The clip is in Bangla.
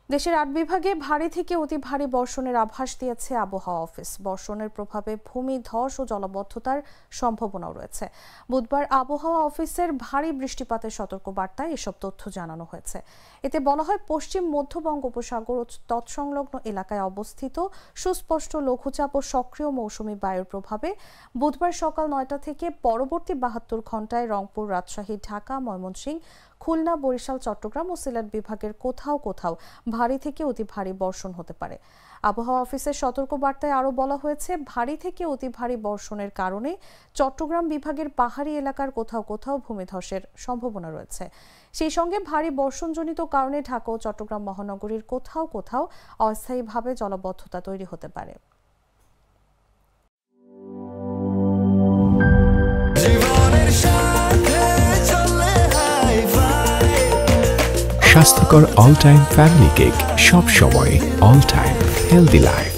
দেশের ৮ বিভাগে ভারী থেকে অতি ভারী বর্ষণের আভাস দিয়েছে আবহাওয়া অফিস। বর্ষণের প্রভাবে ভূমি ধস ও জলাবদ্ধতার সম্ভাবনাও রয়েছে। বুধবার আবহাওয়া অফিসের ভারী বৃষ্টিপাতের সতর্কবার্তায় এসব তথ্য জানানো হয়েছে। এতে বলা হয়, পশ্চিম মধ্য বঙ্গোপসাগর ও তৎসংলগ্ন এলাকায় অবস্থিত সুস্পষ্ট লঘুচাপ ও সক্রিয় মৌসুমী বায়ুর প্রভাবে বুধবার সকাল ৯টা থেকে পরবর্তী ৭২ ঘন্টায় রংপুর, রাজশাহী, ঢাকা, ময়মনসিংহ, খুলনা, বরিশাল, চট্টগ্রাম ও সিলেট বিভাগের কোথাও কোথাও ভারী থেকে অতি ভারী বর্ষণ হতে পারে। আবহাওয়া অফিসের সতর্কবার্তায় আরও বলা হয়েছে, ভারী থেকে অতি ভারী বর্ষণের কারণে চট্টগ্রাম বিভাগের পাহাড়ি এলাকার কোথাও কোথাও ভূমিধসের সম্ভাবনা রয়েছে। সেই সঙ্গে ভারী বর্ষণজনিত কারণে ঢাকা ও চট্টগ্রাম মহানগরীর কোথাও কোথাও অস্থায়ীভাবে জলাবদ্ধতা তৈরি হতে পারে। স্বাস্থ্যকর অল টাইম ফ্যামিলি কেক, সব সময় অল টাইম হেলদি লাইফ।